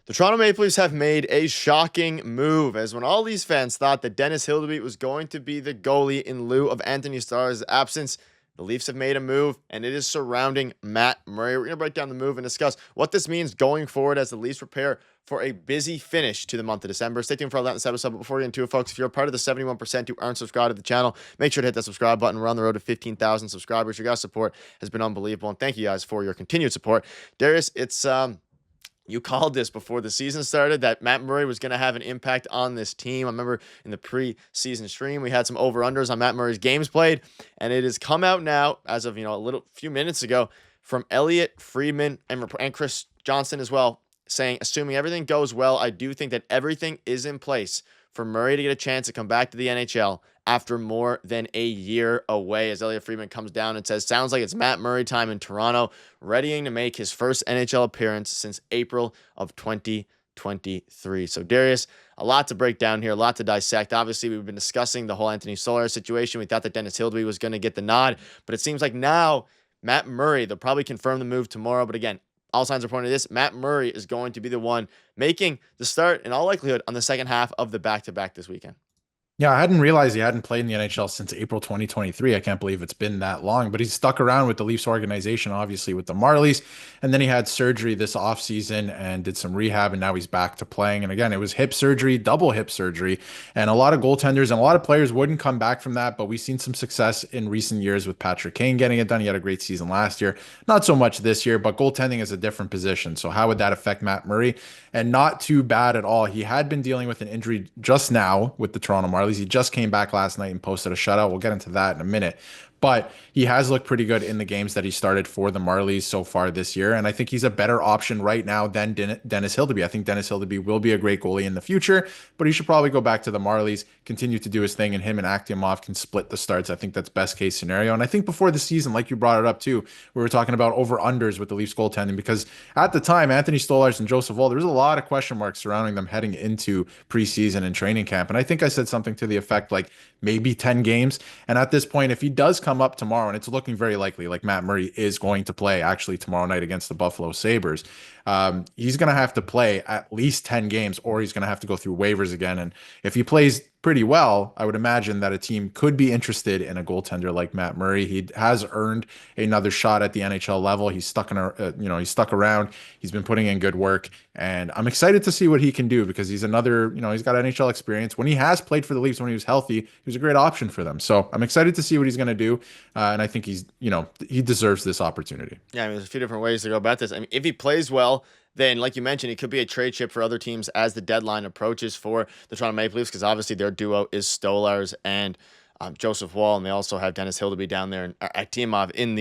The Toronto Maple Leafs have made a shocking move, as when all these fans thought that Dennis Hildeby was going to be the goalie in lieu of Anthony Starr's absence, the Leafs have made a move, and it is surrounding Matt Murray. We're going to break down the move and discuss what this means going forward as the Leafs prepare for a busy finish to the month of December. Stay tuned for all that in this episode. But before we get into it, folks, if you're a part of the 71% who aren't subscribed to the channel, make sure to hit that subscribe button. We're on the road to 15,000 subscribers. Your guys' support has been unbelievable, and thank you guys for your continued support. Darius, it's you called this before the season started that Matt Murray was going to have an impact on this team. I remember in the preseason stream, we had some over-unders on Matt Murray's games played, and it has come out now as of, a few minutes ago from Elliot Friedman and Chris Johnston as well, saying, assuming everything goes well, I do think that everything is in place for Murray to get a chance to come back to the NHL after more than a year away, as Elliot Friedman comes down and says, sounds like it's Matt Murray time in Toronto, readying to make his first NHL appearance since April of 2023. So Darius, a lot to break down here, a lot to dissect. Obviously, we've been discussing the whole Anthony Stolarz situation. We thought that Dennis Hildeby was going to get the nod, but it seems like now Matt Murray, they'll probably confirm the move tomorrow. But again, all signs are pointing to this. Matt Murray is going to be the one making the start, in all likelihood, on the second half of the back-to-back this weekend. Yeah, I hadn't realized he hadn't played in the NHL since April 2023. I can't believe it's been that long, but he's stuck around with the Leafs organization, obviously with the Marlies. And then he had surgery this offseason and did some rehab, and now he's back to playing. And again, it was hip surgery, double hip surgery. And a lot of goaltenders and a lot of players wouldn't come back from that, but we've seen some success in recent years with Patrick Kane getting it done. He had a great season last year. Not so much this year, but goaltending is a different position. So how would that affect Matt Murray? And not too bad at all. He had been dealing with an injury just now with the Toronto Marlies. He just came back last night and posted a shutout. We'll get into that in a minute. But he has looked pretty good in the games that he started for the Marlies so far this year. And I think he's a better option right now than Dennis Hildeby. I think Dennis Hildeby will be a great goalie in the future, but he should probably go back to the Marlies, continue to do his thing, and him and Akhtiamov can split the starts. I think that's best case scenario. And I think before the season, like you brought it up too, we were talking about over-unders with the Leafs goaltending, because at the time, Anthony Stolarz and Joseph Woll, there was a lot of question marks surrounding them heading into preseason and training camp. And I think I said something to the effect like maybe 10 games. And at this point, if he does come up tomorrow, and it's looking very likely, like Matt Murray is going to play actually tomorrow night against the Buffalo Sabres, he's going to have to play at least 10 games, or he's going to have to go through waivers again. And if he plays pretty well, I would imagine that a team could be interested in a goaltender like Matt Murray. He has earned another shot at the NHL level. He's stuck in he's stuck around. He's been putting in good work, and I'm excited to see what he can do, because he's another, he's got NHL experience. When he has played for the Leafs, when he was healthy, he was a great option for them. So I'm excited to see what he's going to do, and I think he deserves this opportunity. Yeah, I mean, there's a few different ways to go about this. I mean, if he plays well, then, like you mentioned, it could be a trade chip for other teams as the deadline approaches for the Toronto Maple Leafs, because obviously their duo is Stolarz and Joseph Woll, and they also have Dennis Hildeby down there and Akhtiamov in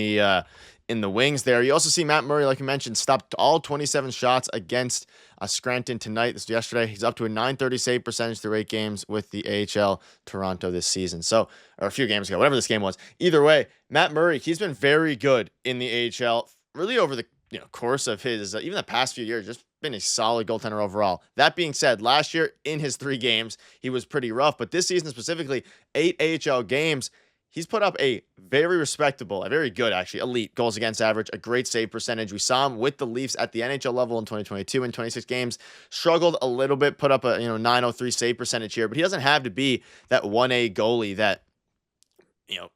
the wings there. You also see Matt Murray, like you mentioned, stopped all 27 shots against Scranton tonight. This was yesterday. He's up to a .930 save percentage through 8 games with the AHL Toronto this season. So, or a few games ago, whatever this game was. Either way, Matt Murray, he's been very good in the AHL, really over the course of his, even the past few years, just been a solid goaltender overall. That being said, last year in his 3 games, he was pretty rough, but this season specifically, 8 AHL games, he's put up a very respectable, a very good, actually, elite goals against average, a great save percentage. We saw him with the Leafs at the NHL level in 2022 in 26 games, struggled a little bit, put up a .903 save percentage here, but he doesn't have to be that 1A goalie that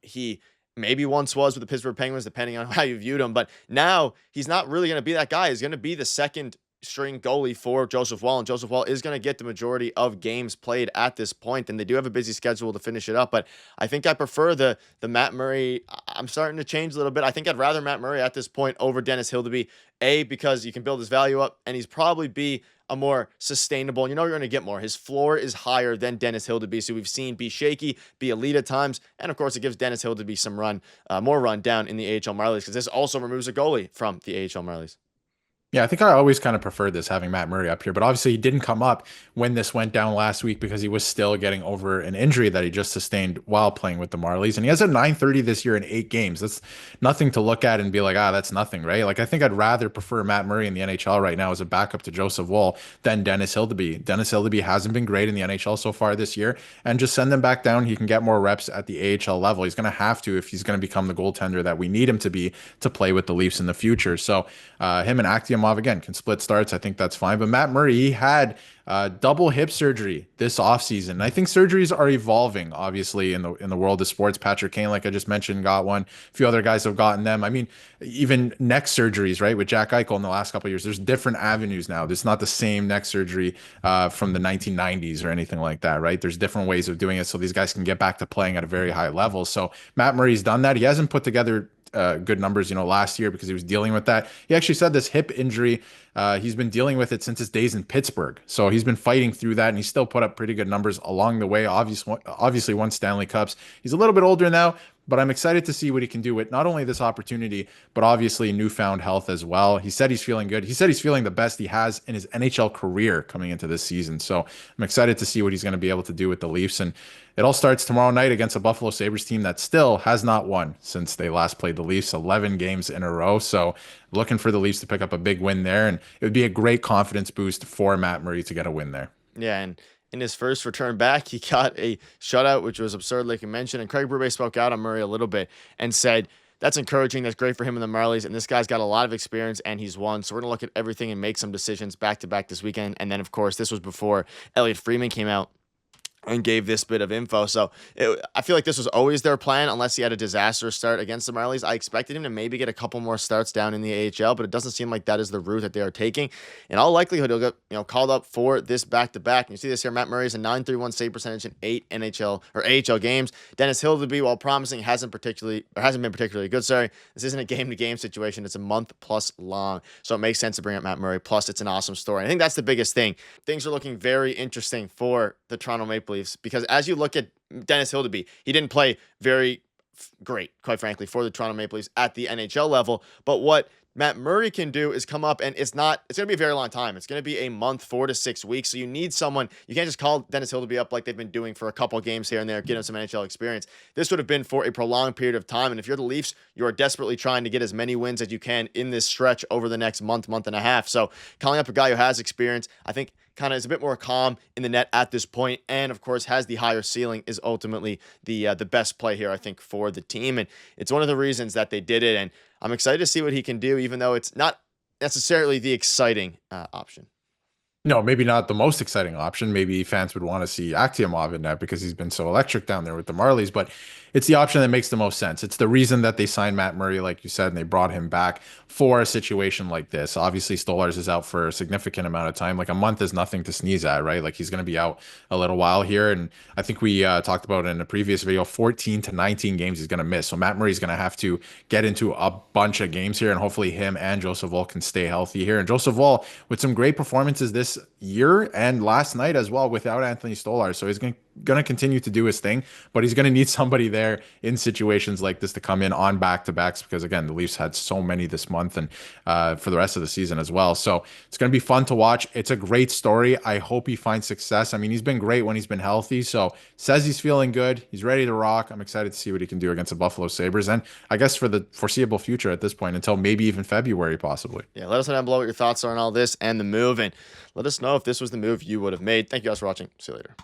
he maybe once was with the Pittsburgh Penguins, depending on how you viewed him. But now he's not really going to be that guy. He's going to be the second string goalie for Joseph Woll, and Joseph Woll is going to get the majority of games played at this point, and they do have a busy schedule to finish it up. But I think I prefer the Matt Murray. I'm starting to change a little bit. I think I'd rather Matt Murray at this point over Dennis Hildeby, because you can build his value up, and he's probably be a more sustainable, you're going to get more. His floor is higher than Dennis Hildeby, so we've seen be shaky, be elite at times, and of course it gives Dennis Hildeby some more run down in the AHL Marlies, because this also removes a goalie from the AHL Marlies. Yeah, I think I always kind of preferred this, having Matt Murray up here, but obviously he didn't come up when this went down last week, because he was still getting over an injury that he just sustained while playing with the Marlies. And he has a .930 this year in 8 games. That's nothing to look at and be like, that's nothing, right? Like, I think I'd rather prefer Matt Murray in the NHL right now as a backup to Joseph Woll than Dennis Hildeby. Dennis Hildeby hasn't been great in the NHL so far this year, and just send him back down. He can get more reps at the AHL level. He's going to have to if he's going to become the goaltender that we need him to be to play with the Leafs in the future. So him and Akhtiamov Axiomov, again, can split starts. I think that's fine. But Matt Murray, he had double hip surgery this offseason. And I think surgeries are evolving, obviously, in the world of sports. Patrick Kane, like I just mentioned, got one. A few other guys have gotten them. I mean, even neck surgeries, right? With Jack Eichel in the last couple of years, there's different avenues now. It's not the same neck surgery from the 1990s or anything like that, right? There's different ways of doing it so these guys can get back to playing at a very high level. So Matt Murray's done that. He hasn't put together good numbers, last year because he was dealing with that. He actually said this hip injury, he's been dealing with it since his days in Pittsburgh. So he's been fighting through that, and he still put up pretty good numbers along the way. Obviously won Stanley Cups. He's a little bit older now, but I'm excited to see what he can do with not only this opportunity, but obviously newfound health as well. He said he's feeling good. He said he's feeling the best he has in his NHL career coming into this season. So I'm excited to see what he's going to be able to do with the Leafs. And it all starts tomorrow night against a Buffalo Sabres team that still has not won since they last played the Leafs, 11 games in a row. So looking for the Leafs to pick up a big win there. And it would be a great confidence boost for Matt Murray to get a win there. Yeah, and in his first return back, he got a shutout, which was absurd, like you mentioned. And Craig Berube spoke out on Murray a little bit and said, that's encouraging. That's great for him and the Marlies. And this guy's got a lot of experience, and he's won. So we're going to look at everything and make some decisions back-to-back this weekend. And then, of course, this was before Elliot Friedman came out and gave this bit of info. So I feel like this was always their plan, unless he had a disastrous start against the Marlies. I expected him to maybe get a couple more starts down in the AHL, but it doesn't seem like that is the route that they are taking. In all likelihood, he'll get called up for this back-to-back. And you see this here, Matt Murray is a .931 save percentage in 8 NHL or AHL games. Dennis Hildeby, while promising, hasn't been particularly good. Sorry, this isn't a game-to-game situation. It's a month plus long. So it makes sense to bring up Matt Murray. Plus, it's an awesome story. I think that's the biggest thing. Things are looking very interesting for the Toronto Maple Leafs, because as you look at Dennis Hildeby, he didn't play very great, quite frankly, for the Toronto Maple Leafs at the NHL level. But what Matt Murray can do is come up, and it's going to be a very long time. It's going to be a month, 4 to 6 weeks. So you need someone. You can't just call Dennis Hildeby up like they've been doing for a couple games here and there, get him some NHL experience. This would have been for a prolonged period of time. And if you're the Leafs, you are desperately trying to get as many wins as you can in this stretch over the next month and a half. So calling up a guy who has experience, I think, kind of is a bit more calm in the net at this point, and of course has the higher ceiling, is ultimately the best play here, I think, for the team. And it's one of the reasons that they did it, and I'm excited to see what he can do, even though it's not necessarily the exciting option. No, maybe not the most exciting option. Maybe fans would want to see Axiomov in that because he's been so electric down there with the Marlies, but it's the option that makes the most sense. It's the reason that they signed Matt Murray, like you said, and they brought him back for a situation like this. Obviously, Stolarz is out for a significant amount of time. Like, a month is nothing to sneeze at, right? Like, he's going to be out a little while here. And I think we talked about in a previous video, 14 to 19 games he's going to miss. So Matt Murray's going to have to get into a bunch of games here, and hopefully him and Joseph Woll can stay healthy here. And Joseph Woll, with some great performances this year and last night as well without Anthony Stolarz. So he's going to continue to do his thing, but he's going to need somebody there in situations like this to come in on back-to-backs, because again, the Leafs had so many this month and for the rest of the season as well. So it's going to be fun to watch. It's a great story. I hope he finds success. I mean, he's been great when he's been healthy, so says he's feeling good. He's ready to rock. I'm excited to see what he can do against the Buffalo Sabres, and I guess for the foreseeable future at this point, until maybe even February possibly. Yeah, let us know down below what your thoughts are on all this and the move, and let us know if this was the move you would have made. Thank you guys for watching. See you later.